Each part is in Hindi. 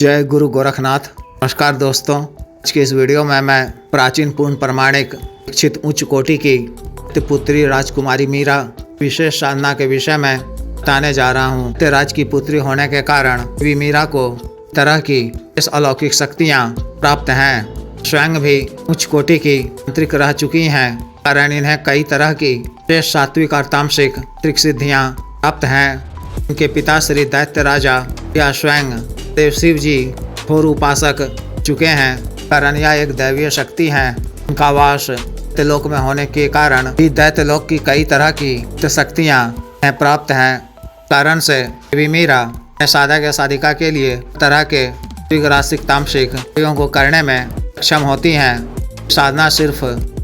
जय गुरु गोरखनाथ। नमस्कार दोस्तों, आज की इस वीडियो में मैं प्राचीन पूर्ण प्रमाणिक दीक्षित उच्च कोटि की पुत्री राजकुमारी मीरा विशेष साधना के विषय में बताने जा रहा हूँ। राज की पुत्री होने के कारण भी मीरा को तरह की इस अलौकिक शक्तियाँ प्राप्त हैं। स्वयं भी उच्च कोटि की तांत्रिक रह चुकी हैं, कारण इन्हें कई तरह की श्रेष्ठ सात्विक और तामसिक त्रिक सिद्धियाँ प्राप्त हैं। उनके पिता श्री दैत्य राजा या स्वयं देव शिव जी घोर उपासक चुके हैं, कारण यह एक दैवीय शक्ति है। उनका वास दैत्यलोक में होने के कारण भी दैत्यलोक की कई तरह की शक्तियाँ प्राप्त हैं। कारण से देवी मीरा साधक या साधिका के लिए तरह के रासिक तामसिक क्रियों को करने में सक्षम होती हैं। साधना सिर्फ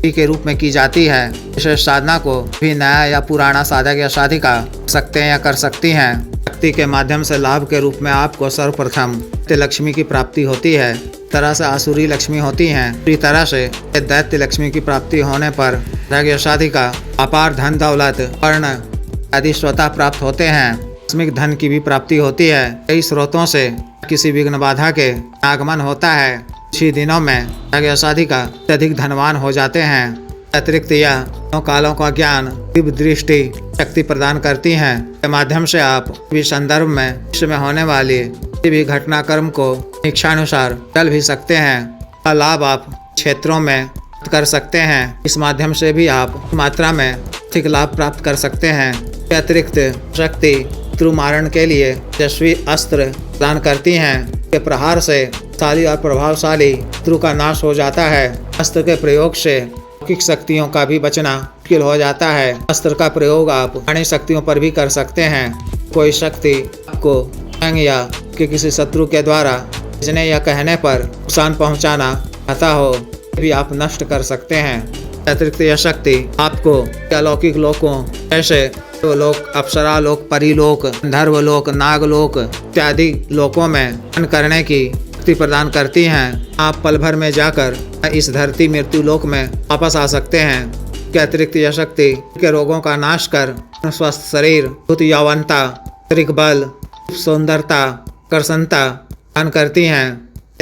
के रूप में की जाती है। विशेष साधना को भी नया या पुराना साधक या साधिका सकते हैं या कर सकती हैं। शक्ति के माध्यम से लाभ के रूप में आपको सर्वप्रथम दैत्य लक्ष्मी की प्राप्ति होती है। तरह से आसुरी लक्ष्मी होती हैं। इसी तरह से दैत्य लक्ष्मी की प्राप्ति होने पर साधक या साधिका अपार धन दौलत वर्ण आदि स्वतः प्राप्त होते हैं। आकस्मिक धन की भी प्राप्ति होती है। कई स्रोतों से किसी विघ्न बाधा के आगमन होता है। कुछ ही दिनों में साधक या साधिका अधिक धनवान हो जाते हैं। अतिरिक्त यह कालों का ज्ञान दिव्य दृष्टि शक्ति प्रदान करती हैं। के माध्यम से आप भी संदर्भ में विश्व में होने वाली किसी भी घटनाक्रम को इच्छानुसार टल भी सकते हैं। लाभ आप क्षेत्रों में कर सकते हैं। इस माध्यम से भी आप मात्रा में आर्थिक लाभ प्राप्त कर सकते हैं। अतिरिक्त शक्ति शत्रु मारण के लिए यशस्वी अस्त्र प्रदान करती हैं। के प्रहार से शाली और प्रभावशाली शत्रु का नाश हो जाता है। अस्त्र के प्रयोग से अलौकिक शक्तियों का भी बचना मुश्किल हो जाता है। अस्त्र का प्रयोग आप प्राणी शक्तियों पर भी कर सकते हैं। कोई शक्ति आपको स्वयं या कि किसी शत्रु के द्वारा भेजने या कहने पर नुकसान पहुंचाना चाहता हो भी आप नष्ट कर सकते हैं। अतिरिक्त यह शक्ति आपको अलौकिक लोकों जैसे तो लोक, अप्सरा लोक, परिलोक, गंधर्व लोक, नागलोक इत्यादि लोकों में करने की शक्ति प्रदान करती हैं। आप पल भर में जाकर इस धरती मृत्यु लोक में वापस आ सकते हैं। के अतिरिक्त यह शक्ति के रोगों का नाश कर स्वस्थ शरीर, भूत यौवनता, शारीरिक बल, सुंदरता, कर्षणता प्रदान करती हैं।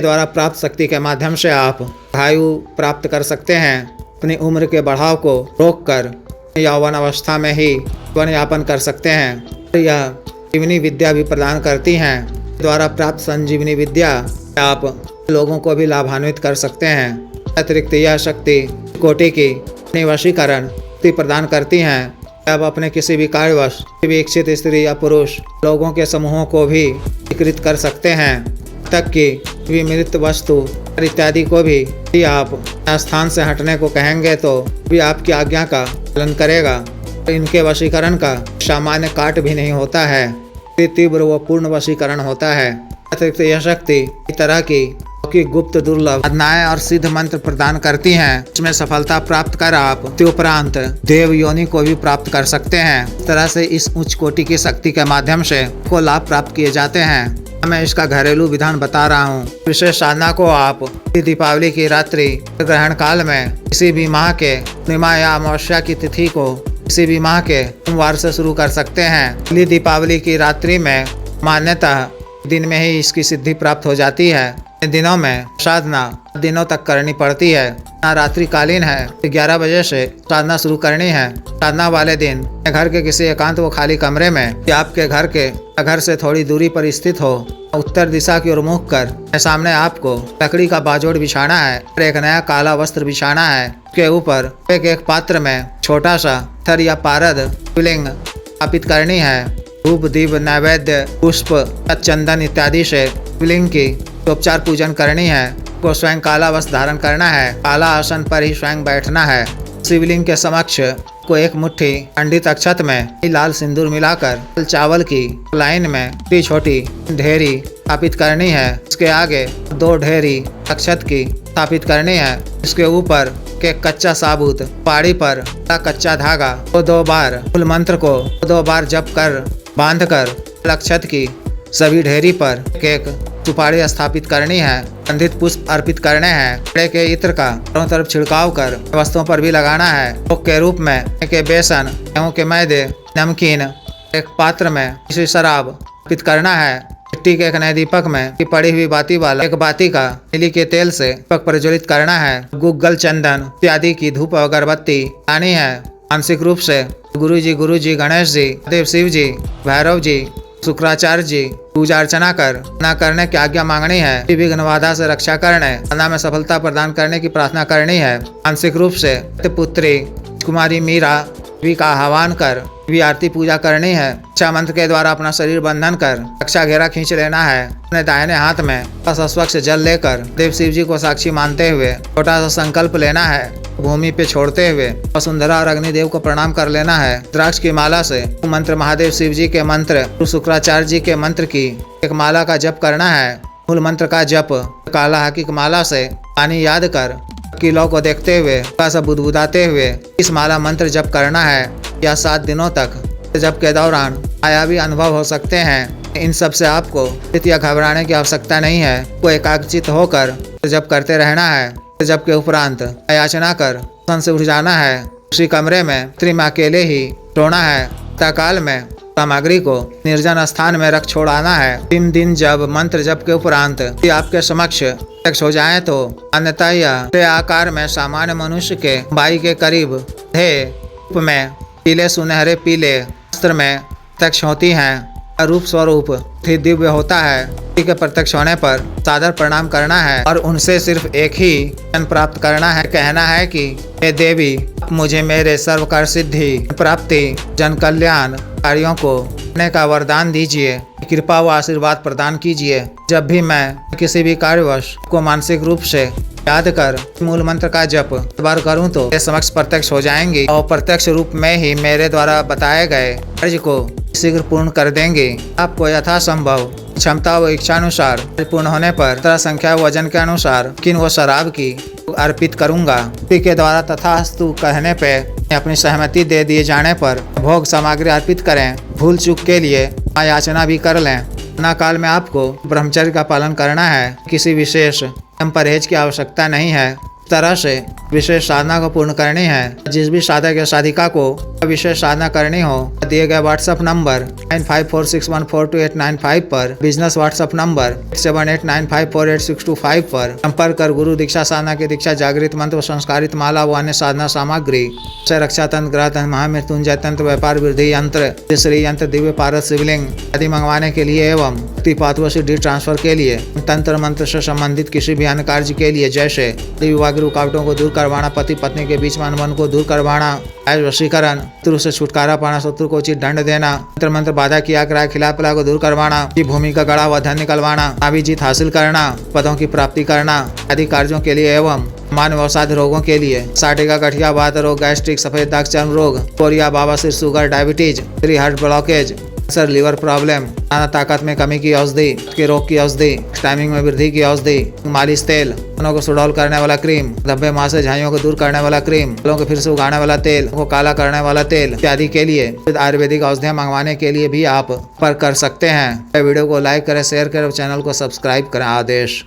द्वारा प्राप्त शक्ति के माध्यम से आप आयु प्राप्त कर सकते हैं। अपनी उम्र के बढ़ाव को रोककर यौवन अवस्था में ही जीवन यापन कर सकते हैं। यह संजीवनी विद्या भी प्रदान करती हैं। द्वारा प्राप्त संजीवनी विद्या आप लोगों को भी लाभान्वित कर सकते हैं। अतिरिक्त यह शक्ति कोटि की वशीकरण प्रदान करती हैं। आप अपने किसी भी कार्यवश भी इच्छित स्त्री या पुरुष लोगों के समूहों को भी विकृत कर सकते हैं। तक कि मृत वस्तु इत्यादि को भी आप स्थान से हटने को कहेंगे तो भी आपकी आज्ञा का पालन करेगा। इनके वशीकरण का सामान्य काट भी नहीं होता है, तीव्र व पूर्ण वशीकरण होता है। अतिरिक्त यह शक्ति इस तरह की गुप्त दुर्लभ साधनाएं और सिद्ध मंत्र प्रदान करती हैं। इसमें सफलता प्राप्त कर आप उपरांत देव योनि को भी प्राप्त कर सकते हैं। इस तरह से इस उच्च कोटि की शक्ति के माध्यम से को लाभ प्राप्त किए जाते हैं। मैं इसका घरेलू विधान बता रहा हूँ। विशेष साधना को आप दीपावली की रात्रि ग्रहण काल में किसी भी माह के पूर्णिमा या अमावस्या की तिथि को किसी भी माह के सोमवार से शुरू कर सकते हैं। दीपावली की रात्रि में मान्यतः दिन में ही इसकी सिद्धि प्राप्त हो जाती है। इन दिनों में साधना दिनों तक करनी पड़ती है। रात्रि कालीन है, 11 बजे से साधना शुरू करनी है। साधना वाले दिन घर के किसी एकांत व खाली कमरे में या आपके घर से थोड़ी दूरी पर स्थित हो, उत्तर दिशा की ओर मुख कर सामने आपको लकड़ी का बाजोड़ बिछाना है और एक नया काला वस्त्र बिछाना है। उसके ऊपर एक पात्र में छोटा सा थर या पारद शिवलिंग स्थापित करनी है। धूप, दीप, नैवेद्य, पुष्प, चंदन इत्यादि से शिवलिंग की उपचार पूजन करनी है। को स्वयं काला वस्त्र धारण करना है। काला आसन पर ही स्वयं बैठना है। शिवलिंग के समक्ष को एक मुट्ठी खंडित अक्षत में लाल सिंदूर मिलाकर चावल की लाइन में छोटी ढेरी स्थापित करनी है। इसके आगे 2 ढेरी अक्षत की स्थापित करनी है। इसके ऊपर के कच्चा साबुत पहाड़ी पर कच्चा धागा को 2 बार मूल मंत्र को 2 बार जप कर बांधकर अक्षत की सभी ढेरी पर एक सुपारी स्थापित करनी है। गंधित पुष्प अर्पित करने हैं। कपड़े के इत्र का चारों तरफ छिड़काव कर वस्तुओं पर भी लगाना है। भोग के रूप में के बेसन, गेहूं के मैदे, नमकीन एक पात्र में किसी शराब अर्पित करना है। मिट्टी के एक नए दीपक में की पड़ी हुई बाती वाला एक बाती का नीली के तेल से दीपक प्रज्वलित करना है। गुग्गल, चंदन इत्यादि की धूप अगरबत्ती लानी है। मानसिक रूप से गुरु जी, गणेश जी, देव शिव जी, भैरव जी, शुक्राचार्य जी पूजा अर्चना कर न करने की आज्ञा मांगनी है। विघ्न बाधा से रक्षा करने, साधना में सफलता प्रदान करने की प्रार्थना करनी है। मानसिक रूप से पुत्री कुमारी मीरा भी का आह्वान कर भी आरती पूजा करनी है। रक्षा मंत्र के द्वारा अपना शरीर बंधन कर रक्षा घेरा खींच लेना है। अपने दाहिने हाथ में स्वच्छ जल लेकर देव शिव जी को साक्षी मानते हुए छोटा सा संकल्प लेना है। भूमि पे छोड़ते हुए वसुंधरा और अग्निदेव को प्रणाम कर लेना है। द्राक्ष की माला से मंत्र महादेव शिव जी के मंत्र, शुक्राचार्य जी के मंत्र की एक माला का जप करना है। मूल मंत्र का जप काला हकीक माला से पानी याद कर किलो को देखते हुए थोड़ा सा बुदबुदाते हुए इस माला मंत्र जप करना है। या 7 दिनों तक जप के दौरान मायावी अनुभव हो सकते हैं। इन सब से आपको या घबराने की आवश्यकता नहीं है। को एकाग्रचित होकर जप करते रहना है। जप के उपरांत याचना कर सन से उठ जाना है। उसी कमरे में में अकेले ही सोना है। प्रातःकाल में सामग्री को निर्जन स्थान में रख छोड़ाना है। 3 दिन जब मंत्र जप के उपरांत आपके समक्ष प्रत्यक्ष हो जाए तो अन्यथा यह आकार में सामान्य मनुष्य के बाई के करीब थे रूप में पीले सुनहरे पीले वस्त्र में प्रत्यक्ष होती हैं। रूप स्वरूप दिव्य होता है। के प्रत्यक्ष होने पर सादर प्रणाम करना है और उनसे सिर्फ एक ही जन प्राप्त करना है। कहना है कि हे देवी, मुझे मेरे सर्व कार्य सिद्धि प्राप्ति जन कल्याण कार्यों को करने का वरदान दीजिए। कृपा व आशीर्वाद प्रदान कीजिए। जब भी मैं किसी भी कार्यवश को मानसिक रूप से याद कर मूल मंत्र का जप बार करूं तो मेरे समक्ष प्रत्यक्ष हो जाएंगे और प्रत्यक्ष रूप में ही मेरे द्वारा बताए गए कार्य को शीघ्र पूर्ण कर देंगे। आपको यथासंभव क्षमता व इच्छानुसार पूर्ण होने पर तरह संख्या वजन के अनुसार किन वो शराब की अर्पित करूंगा। के द्वारा तथास्तु कहने पे अपनी सहमति दे दिए जाने पर भोग सामग्री अर्पित करें। भूल चूक के लिए याचना भी कर लें। ना काल में आपको ब्रह्मचर्य का पालन करना है। किसी विशेष परहेज की आवश्यकता नहीं है। तरह से विशेष साधना को पूर्ण करनी है। जिस भी साधक या साधिका को विशेष साधना करनी हो दिए गए व्हाट्सएप नंबर 9546142895 पर, बिजनेस व्हाट्सएप नंबर 78954862 पर संपर्क कर गुरु दीक्षा साधना की दीक्षा, जागृत मंत्र व संस्कारित माला व अन्य साधना सामग्री से रक्षा तंत्र, ग्रह तंत्र, महामृत्युंजय तंत्र, व्यापार वृद्धि यंत्र, श्री यंत्र, दिव्य पारस शिवलिंग आदि मंगवाने के लिए एवं पातुआ सिद्धि ट्रांसफर के लिए तंत्र मंत्र से संबंधित किसी भी अन्य कार्य के लिए जैसे विवाह रुकावटों को दूर करवाना, पति पत्नी के बीच मन को दूर करवाना, वशीकरण, शत्रु से छुटकारा पाना, शत्रु को उचित दंड देना, मंत्र बाधा किया कराए खिलाफ पिला को दूर करवाना, भूमि का गड़ा व धन निकलवाना, आवी जीत हासिल करना, पदों की प्राप्ति करना आदि कार्यों के लिए एवं मानव अवसाद रोगों के लिए साटिका, गठिया, वात रोग, गैस्ट्रिक, सफेद दाग, चर्म रोग, कोरिया, बाबासिर, शुगर, डायबिटीज, हार्ट ब्लॉकेज, सर, लिवर प्रॉब्लम, ताकत में कमी की औषधि, के रोग की औषधि, टाइमिंग में वृद्धि की औषधि, मालिश तेल, बालों को सुडौल करने वाला क्रीम, धब्बे, मासे, झाइयों को दूर करने वाला क्रीम, बालों को फिर से उगाने वाला तेल, को काला करने वाला तेल इत्यादि के लिए आयुर्वेदिक औषधियां मंगवाने के लिए भी आप पर कर सकते हैं। वीडियो को लाइक करें, शेयर करें और चैनल को सब्सक्राइब करें। आदेश।